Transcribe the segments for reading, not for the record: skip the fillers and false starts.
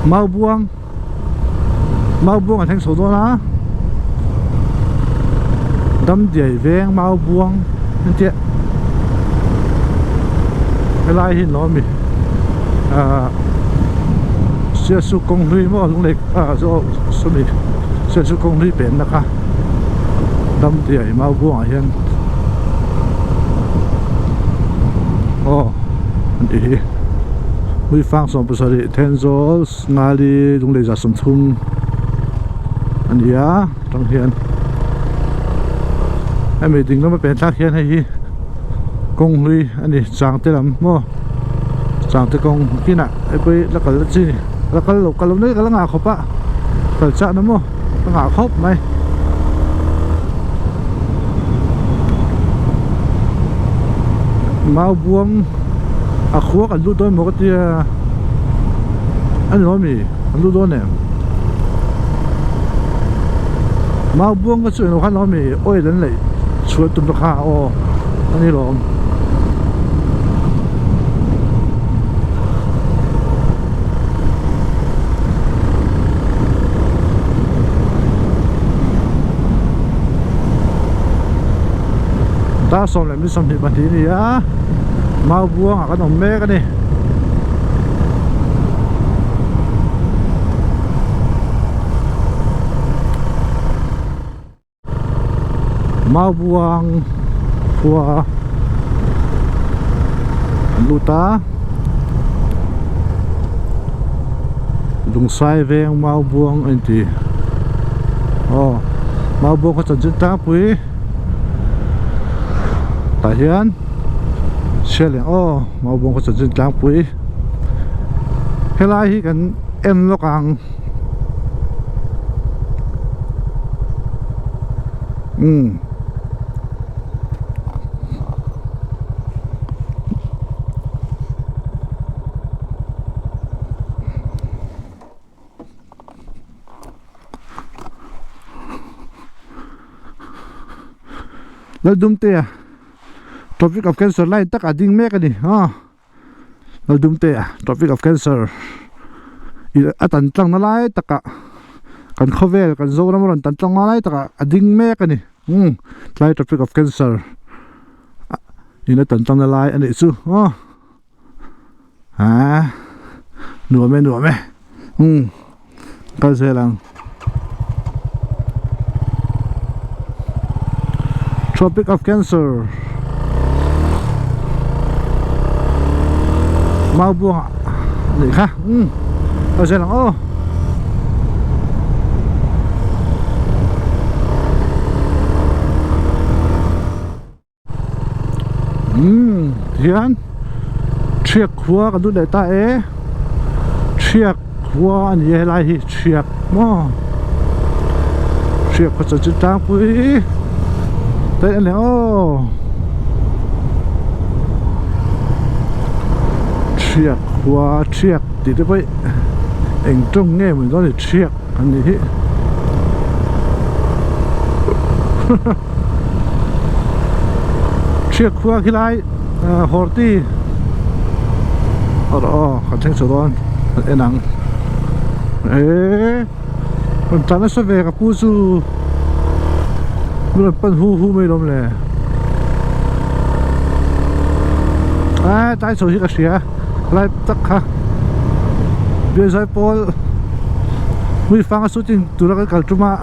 mau buông ở thành số đó na đâm dày veng mau buông anh chị cái lai hin nó mi xe su công huy mà lúc này do số mi xe su công huy bềnนะคะđâm dày mau buông ở hiện đi huy phang xong bữa sau đi thiên gió ngã đi lúc này ra sum thung anh đi trong hiện em mình tính nó mới bền thác hiện hay công huy anh đi sang tới lắm mua sang tới công kia nè ấy bây là cái gì là cái lúc đấy cái là ngã khóc á cái chợ nó mua nó ngã khóc mày mau buông khua cái lúa đôi một cái tia anh nói mi anh lúa đôi này mau buông cái chuyện nó nói mi ôi đến lại chuột tụm nó khá anh đi rồi ta xong lại mới xong thì bản tin gì á mau buông cái đồng mê cái này mau buông của luta dùng sai về mau buông anh chị mau buông có chân ta quý tại hiện xe liền mau buông có chân ta quý hay là hi cần em nó càng nó đúng tệ topic of cancer lại tất cả đinh mẹ cái này nó đúng tệ topic of cancer tận trong nó lại tất cả cần khâu về cần dâu nó mà tận trong nó lại tất cả đinh mẹ cái này lại topic of cancer nó tận trong nó lại anh ấy chứ nửa mẹ cái gì là Tropic of Cancer mau buông để khác ở đây là hiền chiếc khua cái đôi đại ta chiếc khua anh ấy lại chiếc mà chiếc có sự chữ trang quý đây anh này chiếc qua chiếc thì thế vậy anh trông nghe mình nói là chiếc anh ấy chiếc qua khi lại horti còn thanh số đó anh nắng còn ta nó sẽ về gặp bố su nó hu mấy lắm nè tại số gì cái gì lại tất cả bây giờ Paul mình phang số tiền tụi nó cái câu chuyện mà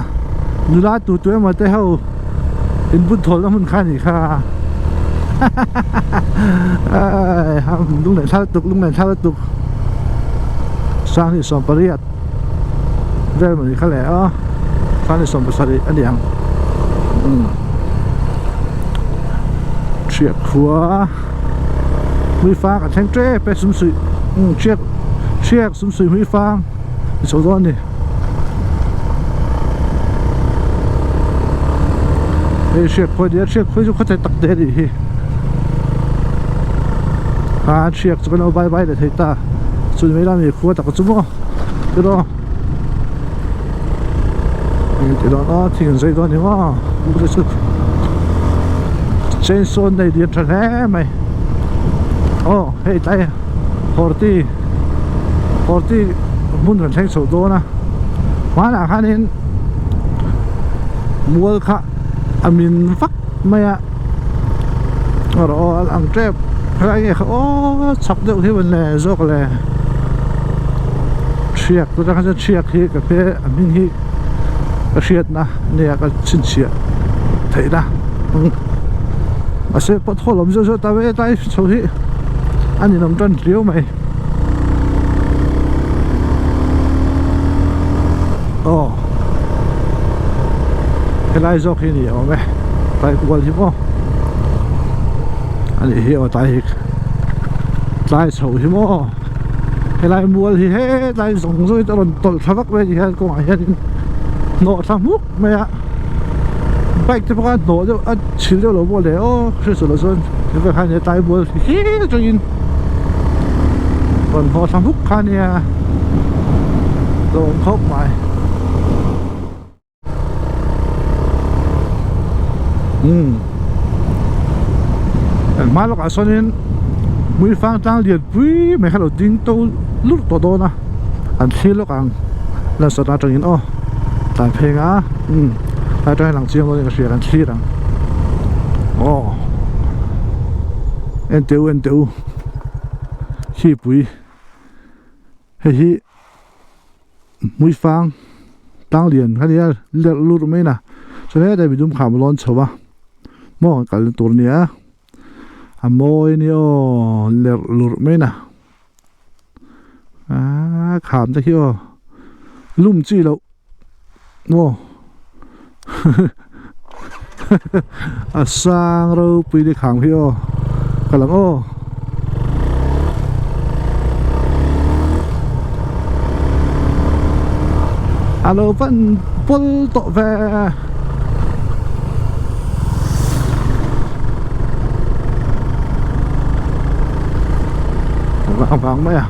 nụ lá tụi em mà tới hậu in bút thổi nó mình khai gì kha lúc này thao tục sang thì sòng Paris về mình khai lẽ sang thì sòng Paris anh điang chiếc khua huy phang cả thanh tre pe sum sui chiếc sum sui huy phang số đó này chiếc khua chú có thể tắc đế đi chiếc cho nó bay để thấy ta rồi mấy làm gì khua tắc có chú mò cái đó nó thì dây đó nhưng mà trên son này điện thoại thế mày hey tay horti mun kan theng so do na mana khanin mual kha amin vak maya ro ang trep hai o chak deuh hi ban le zok le chiak tu ka chiak hi ka pe amin hi ka riat na ne ka chin chia thei na ase pot holom zo ta ve tai so hi ani nam tan riu mai oh cái dọc hi ni o me tai kual hi mo ani hi o tai chho hi mo cái lai mual hi he tai zong zoi ta ron tol thavak ve hi han ko ai hin no tham muk me ya bike te pa no jo a chil jo lo bo le o khri so lo son ke ve khan tai mual hi cho in ron ho tham muk khan ya lom khop mai malo ka sonin mui fang tang lian pui me khalo ding to lut to do na an thilo kang la sa ta tangin o ta phenga ta tai lang chiang lo ni ka sia kan thli rang o en teu hi pui hi mui fang tang lian khania lut mai na so ne da bidum kham lon chowa mo kal tur nia amoi ni o lur me na kham ta hi o lum chi lo mo sang ro pui de kham hi o kalang o alo vẫn pol to ve vàng mấy à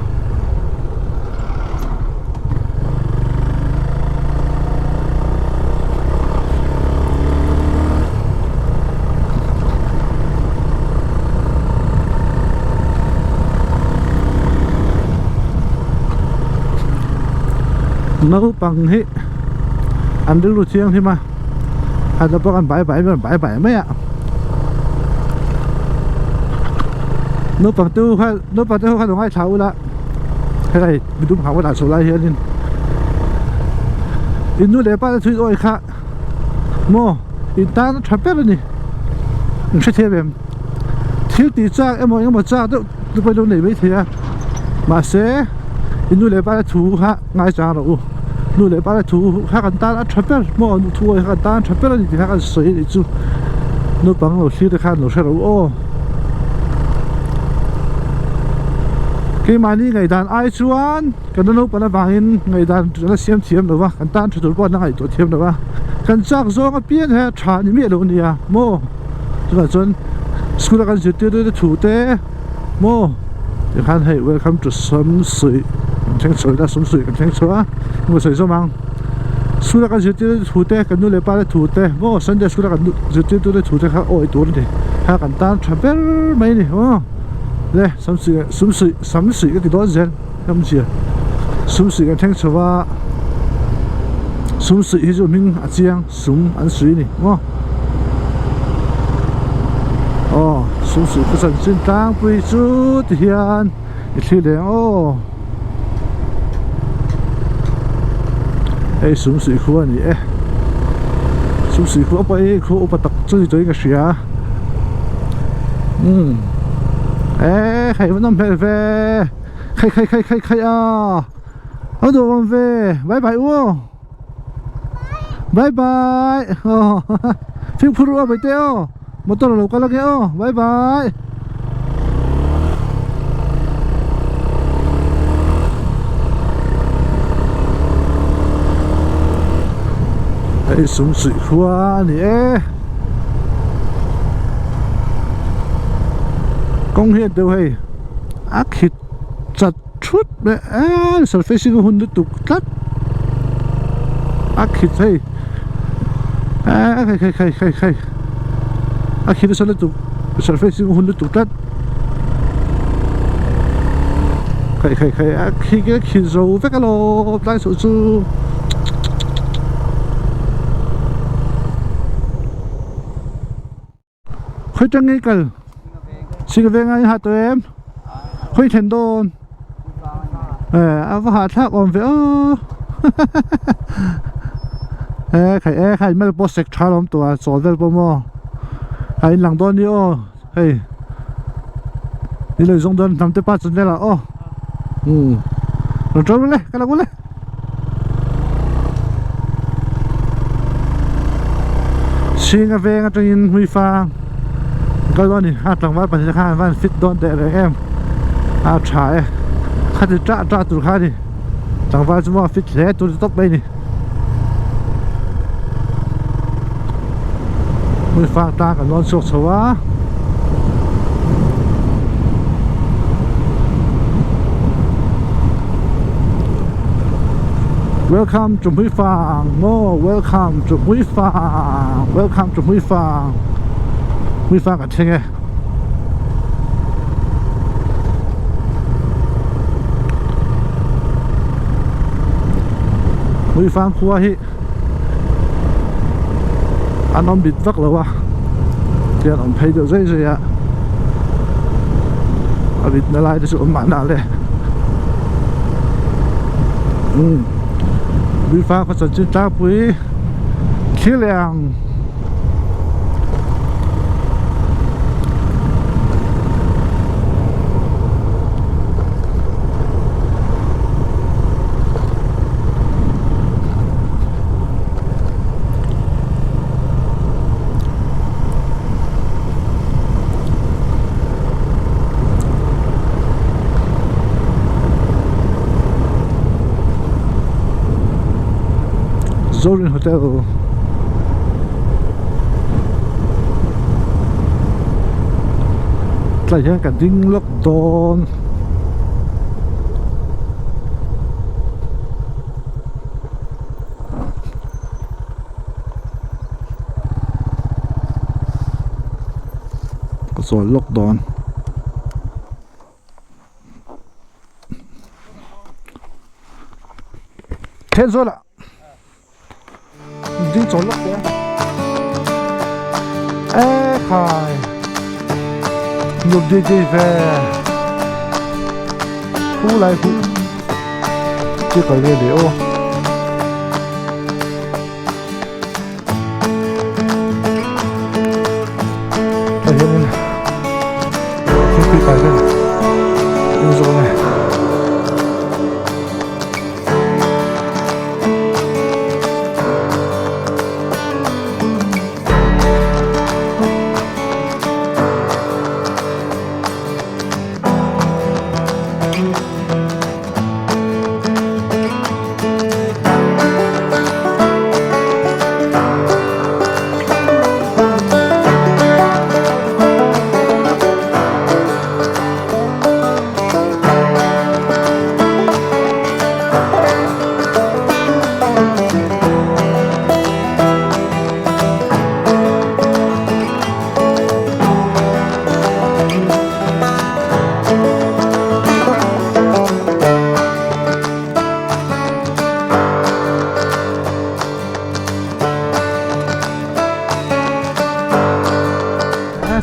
nấu bằng hết ăn đứng lụt chiêng thì mà ăn được ăn bãi mấy ạ nó bằng tư khai đồng ai tháo là cái này mình đúng không có đặt số lại hiện in nu để ba thứ oi khác mo in ta nó chập rồi nè mình sẽ thêm em thiếu tí cha em mà cha đó tôi phải đâu này mới thế à mà sẽ in nu để ba thứ ha ngay cha rồi nu để ba thứ ha kan ta nó chập mo nu thu oi kan ta chập rồi thì ha kan sấy đi chú nu bằng nó xí được khăn nó sẽ rồi ô cái mà đi ngày đàn ai chuan cái nó nộp nó vàng ngày đàn nó xem thiêm được ba cái tan chủ quan nó ngày tổ thiêm được ba cái chắc do cái biến hè trả những miệng luôn nha mô tức là chân school cái gì tiêu tiêu thủ tế mô thì khán hệ welcome to sớm sưởi thanh sưởi là sớm sưởi cái thanh sưởi á một sưởi số mang school cái gì tiêu thủ tế cái nụ lệ ba thủ tế mô sân để school cái gì tiêu tiêu thủ tế khác ôi tuổi đi khác cái tan chả biết mấy này mô đây sắm sưởi cái đó gì không gì sắm sưởi cái thanh sưởi và sắm sưởi thì mình ăn chiang sắm ăn sưởi này đúng không? Sắm sưởi cái sản sinh tăng quy chú thì hiện thì đấy sắm sưởi khu này sắm sưởi khu ở đây khu ở tập chơi cái gì à khai vẫn nằm về khai à ở đâu về bye bye ô bye bye phim phun rồi bây giờ một tuần lâu cả lắm ô bye bye súng sụi khoa nè công hiện đâu hay ác hít chặt chút mẹ surfacing của hôn tục cắt ác hít hay khai ác hít nó tục surfacing của hôn tục cắt khởi khi cái khi dầu với cái lô lại số chú khởi chân ngay cần xin về ngay hạt tụi em khởi thành đồn hạt thác ổn vậy khởi mấy bộ sạch trả lắm tụi số về bao mò khởi lăng đồn đi hey đi lời dùng đồn làm tới ba chân về là rồi trốn lên cái nào lên xin về ngay trên huy phang cái đó thì hạt lăng vắt bản thân văn fit đồn để em trái hạt thì trả tụi khai đi lăng vắt chúng ta fit thế tụi top đây đi huy phang ta cả non sốt sầu á Welcome to Huy Phang. No, welcome to Huy Phang. Welcome to Huy Phang. Huy Phang ở trên nghe. Huy Phang khu hi. Anh ông bịt vắt rồi à. Thì ông thấy được dây rồi ạ. Ở bịt nó lại thì sự ổn mạnh nào đây. Huy Phang có sản xuất tác với khí lượng Zorin Hotel lại cho cả đinh lốc đồn có số lốc đồn thế rồi ạ đi trốn lốc đấy khai nhục đi về khu lại khu chưa có về để ô đây hiện nay không bị phải đây đi rồi này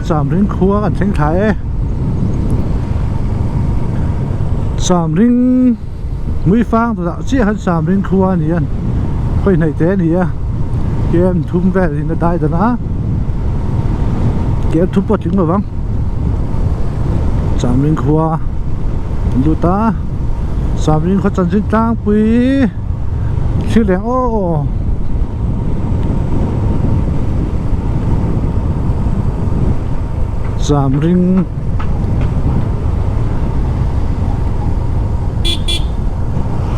Sàm Rinh khuaกันเส้นไทยสามริงมือฟังตัวเชี่ยหันสามริงครัวนี่ยันไปไหนเต้นี่อะเกมทุ่มแวดที่น่าได้แต่นะเกมทุบปอดถึงหรือวังสามริงครัวดูตาสามริงเขาจันทร์สิ้นตั้งปีชื่อแหลงโอ้สามริง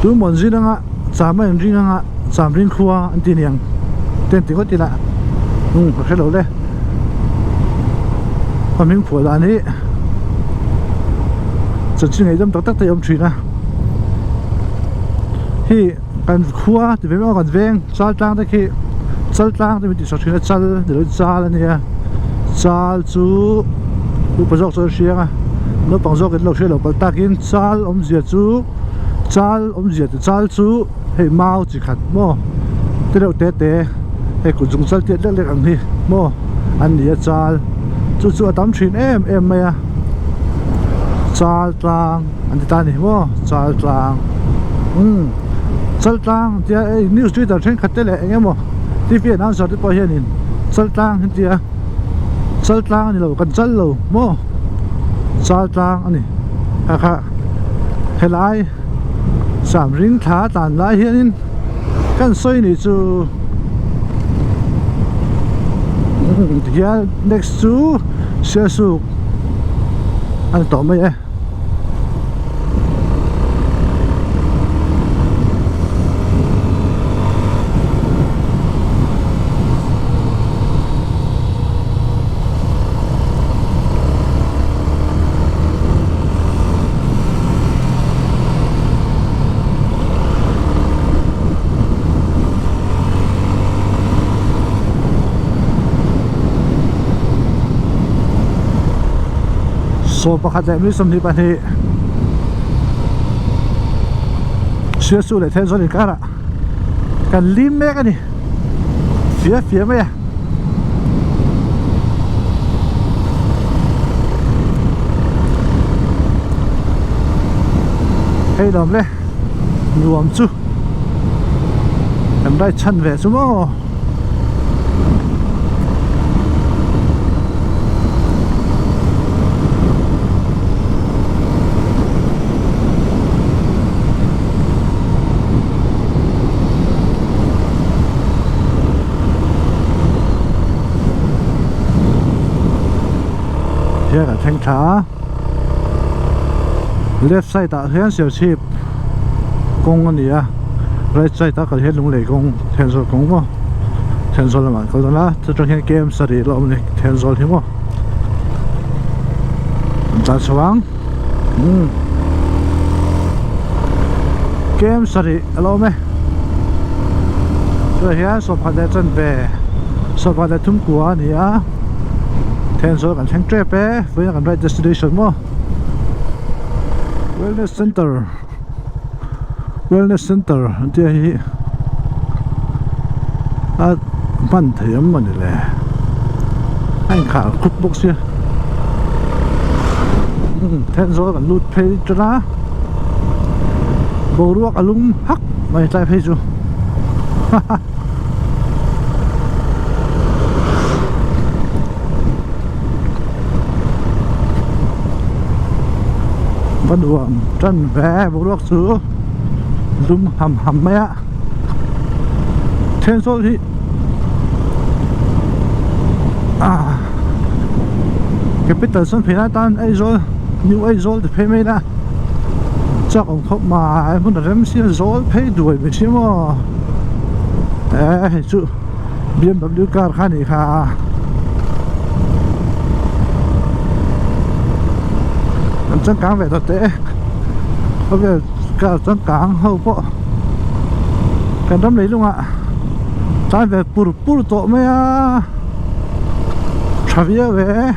ดูหมอนจีนังอะสามริงนังอะสามริงครัวอันที่เนี่ยเต้นติก็ติละแค่เราเลยความมิ่งผัวร้านนี้จะชื่อไงต้องตักแต่ยมชีนะที่การครัวที่เป็นว่าการเวงซาลตังตะกี้ซาลตังที่มีติดสชื่อซาลเดี๋ยวซาลเนี่ยซาลจูดูประจอกโซเชียลอะ nó bằng gió cái lâu xe lâu cái takin chal diệt chú chal diệt chal chú hay mau chỉ khát mò thế đâu té hay cũng dùng chal tiệt lek ang hi mò anh đi chal chú tắm thìn em mày à chal trang anh ta này mò chal trang chal trang thì news Twitter trên khát lệ anh em mò TV nó sao tới bao nhiêu nín chal trang thì chal trang thì lâu cần chal lâu mò chal trang anh này ha hay lại sắm ring thả tàn lại hiện căn xoay này chú thì next chú sẽ sụp anh tỏ mấy ấy so pakhat em som ni pani sia su le then so ni kara kan lim me ka ni fia me ya hey dom le nuam chu em dai chan ve chu mo là thanh thả left side ta hiện siêu chip công anh nhỉ right side ta có hiện lung lệ công tensor công mà tensor là mà có đó là trong hiện game study là ông này tensor thì mà ta sáng game study alo mấy rồi hiện số phát chân về số phát thum của nhỉ tensor kan thang trap với kan right destination mo wellness center anti hi a ban thayam man le anh khá cookbook sia tensor kan loot page ra boruak alum hak mai tai page chu bắt đầu chân vé bộ ruột sữa zoom hầm mấy ạ thêm số thì cái Peterson phải nói tan Azol new Azol thì phải mấy đã chắc ông không mà em muốn là em xin Azol phải đuổi về chứ mà chú BMW car khai này khá chân cáng về thật tệ có về cả chân cáng hầu bộ cái đâm lấy luôn ạ trái về puru tổ mấy Xavier về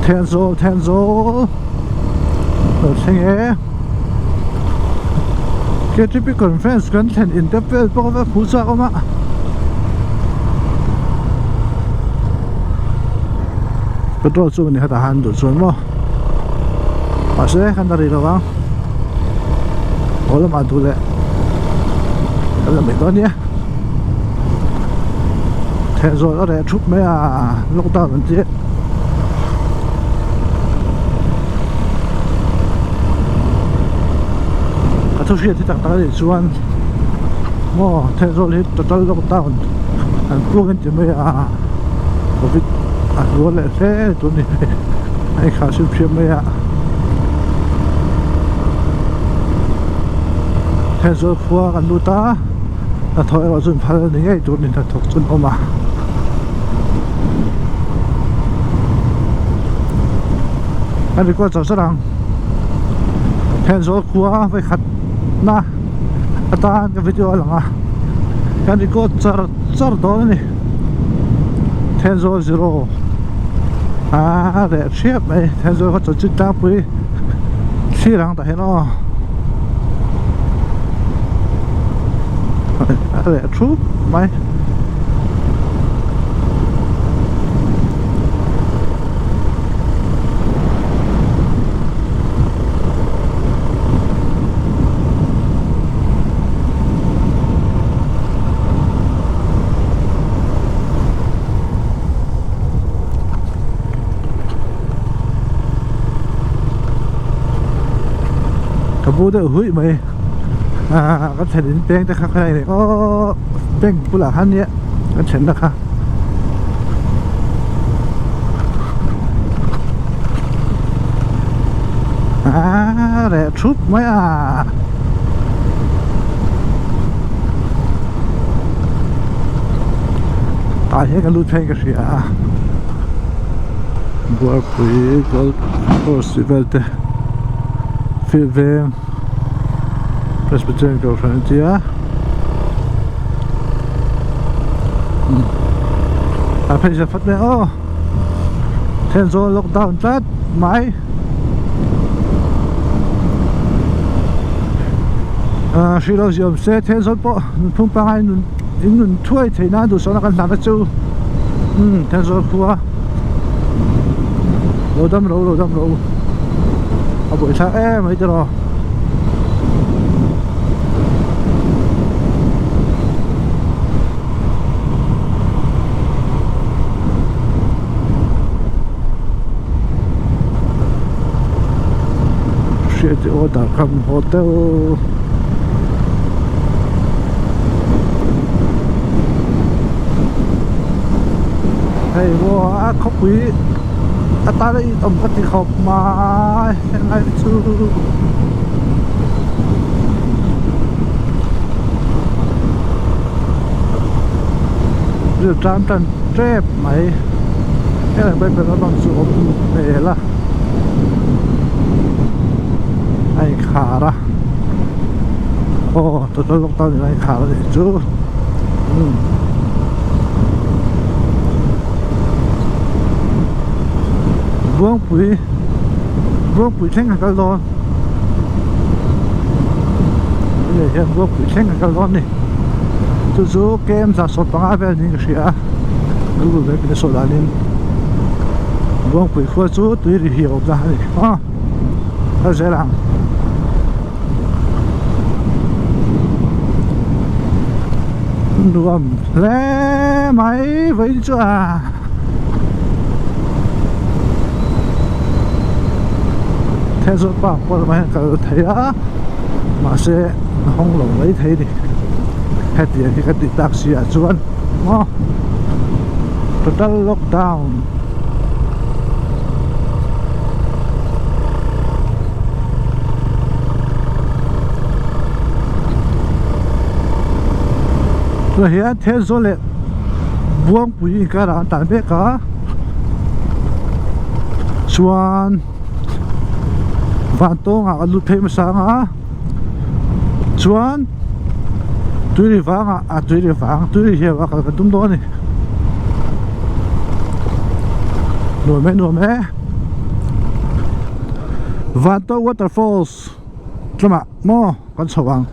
Tensor ở sinh ấy cái typical conference content interface bao giờ phụ trợ không ạ cái đó chú mình đã handle chuẩn mà mà sẽ khăn ta đi đâu không có làm ăn thu lệ đó là mình đó nhé thế rồi nó để chút mấy lúc tao vẫn chết cái thứ gì thì tặng ta để xuân mà thế rồi thì tao lúc tao anh luôn cái chuyện mấy covid luôn lại thế tụi này anh khá xếp xếp mấy thế rồi qua gần đu ta là thôi ở dùn phải là ngay tụi này là thuộc dùn ôm à anh đi qua chỗ sát rằng thế rồi qua với khát na ta cái video là anh đi qua chợ đó này thế rồi zero để xếp này thế rồi có tổ chức ta với xí răng tại nó để chút mày bố đỡ hủy mày có thể đến beng tới khác này này có beng cũng là hắn nhé có thể được ha để chút mấy tại hết cái lút beng cái gì bữa quỷ có sự về phía về Presbyterian girlfriend ya. Apa yang dapat ni? Oh, Tenzo lockdown tat, mai. Silo jom se Tenzo po, pung pangai nun tuai thei na du sona kan nana chu. Tenzo kuah. Lodam ro. Abu isa mai tero. The order come hotel hey wo khóc quý ta đây tổng cái khóc mà lại chú rồi tràn trép mày cái này bên nó bằng sự ổn để là ai khá ra tôi lúc tao thì ai khá ra để chú vương bụi thanh là cái lon bây giờ vương bụi thanh là cái lon này tôi chú kem ra sốt bằng ai về những cái gì nếu vừa về cái sốt là nên vương bụi khoa chú tôi thì hiểu ra này nó dễ làm nuông lẽ máy với chú thế rồi bảo con mày cứ thấy mà sẽ không lồng lấy thế thì hết tiền thì cái taxi chuan total lockdown rồi hiện thế rồi lại buông bụi cái đó tạm biệt cả chuan van to nga lu phe ma sang chuan tui vanga tui vang tui he wa ka tum do ni no me van to waterfalls tlama mo kan chawang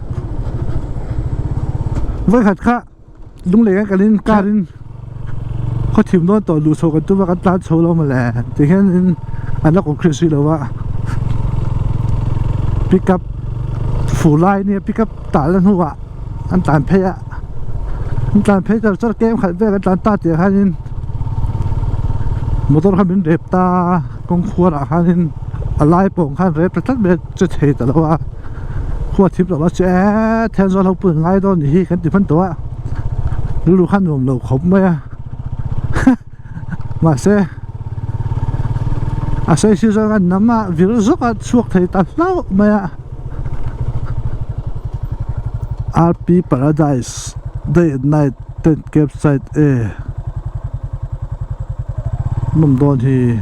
với hạt khác đúng là cái linh carin có thìm đó tổ lù sâu cái tu và cái tát sâu lắm mà lẽ thì cái anh nó cũng crazy đâu ạ pick up full line này pick up tải lên hoa anh tàn phê ạ anh tàn phê cho cái game khai về cái tàn tát thì hai nên motor khai mình đẹp ta công khua là hai nên alai bông khai đẹp rất biệt rất hay đó là khua thìm đó là sẽ theo dõi lâu bữa ngay đó thì cái phần đó lúc khăn ngồm lẩu khổng mấy mà sẽ sử dụng cái nấm virus rất là suốt thì ta lâu mấy RP Paradise Day and Night Tent Campsite nằm đó thì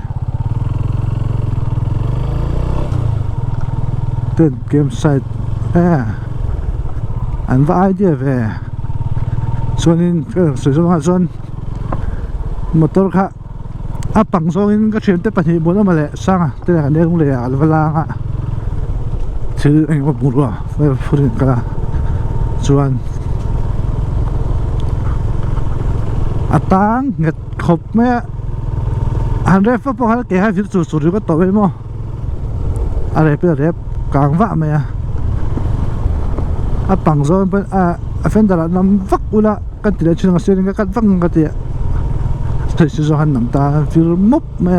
Tent Campsite anh và idea về cho nên cái sử dụng hạt son motor khác a pang song in ka thren te pahnih bon ama le sanga te ka ne lung le al walanga thil eng ma burwa fa furin ka chuan atang nget khop me han ref pa hal ke ha fir chu chu ri ko to be mo are pe rep kang wa me a pang zon pa a fendara nam vak ula kan ti chin nga sering ka vak nga ti thai si zo han nam ta fir mop me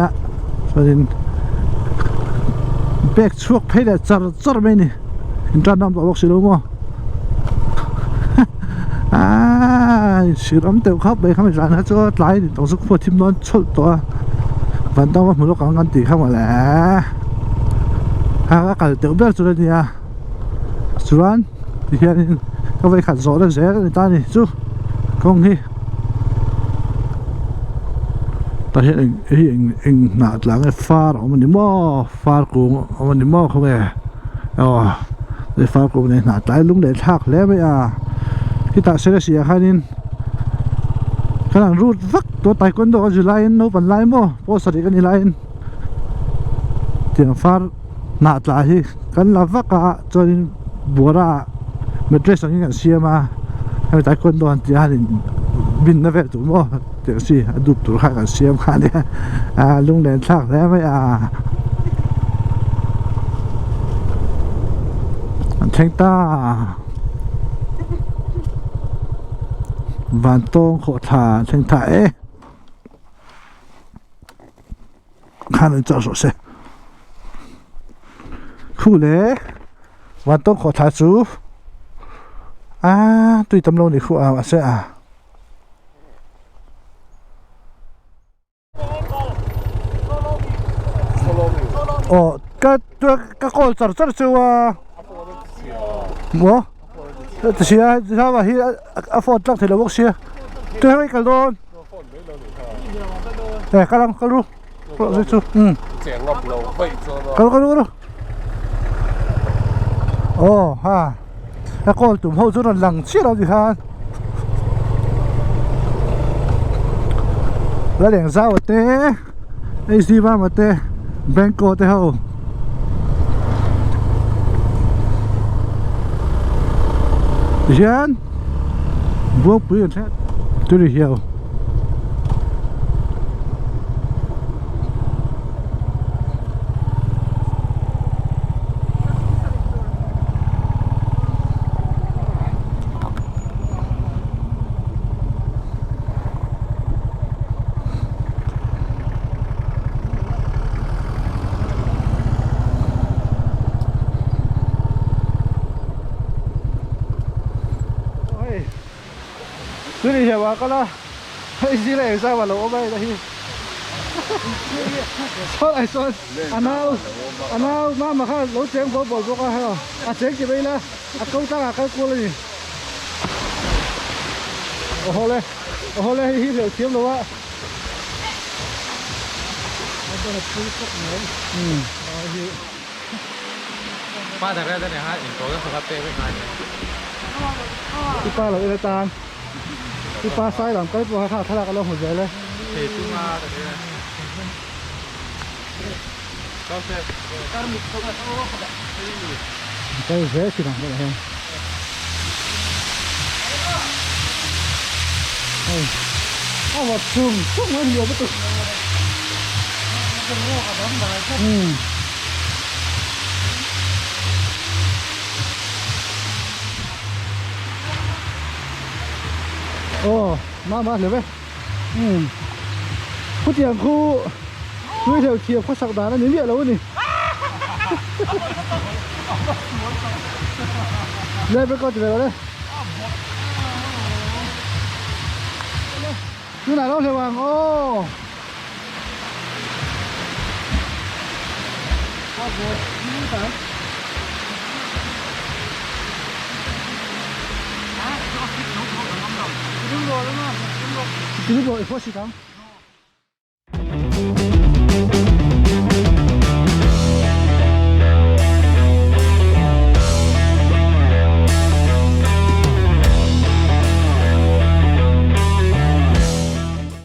farin bek chuak pheda char char me ni intra nam to bok silo mo siram teu khap be kham ran ha cho tlai ni tong su pho thim non chol to van ta ma mulo kang kan ti kham la ha ka kal teu ber chu ni a chuan ti hian ka vai khan zo la ze ni ta ni chu kong hi ta hian eng na tlang e far om ni mo far ku om ni mo kho be le far ku ne na tlai lung le thak le me a kita sia khanin kanang root vak to taekwondo ka julai no pan lai mo po sari kan ilain tiang far na tla hi kan la vaka chorin bora metres ang kan siama ai taekwondo an ti hanin bin na ve tu mo tiang si adup tur kha kan siam kha ne lung len thak le mai an theng ta van tong khổ thà thành thải khăn lên cho sổ xe khu lẽ van tong khổ thà chú tùy tâm lâu này khu mà sẽ cái con chở chở chú mua thì sao mà hi afford lắc thì là bốc xia tôi hay cả luôn để cái lăng cái lu rồi chú cái lu ha cái con tụm hậu chú là lằng chiết đâu gì ha lấy đèn sao thế AC ba mà thế Bangkok thế hậu Jan buộc bự thế tôi đi hiểu tôi đi hiểu à con là cái gì này sao mà lỗ bay đây sao lại sao anh nào mà khác lỗ chém có bỏ vô coi hả chém gì đây là câu ta cái cua này hồ lên hít hiểu kiếm đâu á ba thật ra đây này hai những tối nó hợp tê với hai cái pa là cái tàn cái pa sai làm cái bùa khác là cái lông hồ dễ lên thì chúng ta đây này cái dễ chỉ làm cái này mà chùm chút nữa nhiều bất tử mà được đấy phút tiền khu nuôi theo chiều có sạc đá nó nín địa lâu nè lên với con về đây như này đâu thầy Hoàng đúng rồi, có gì không?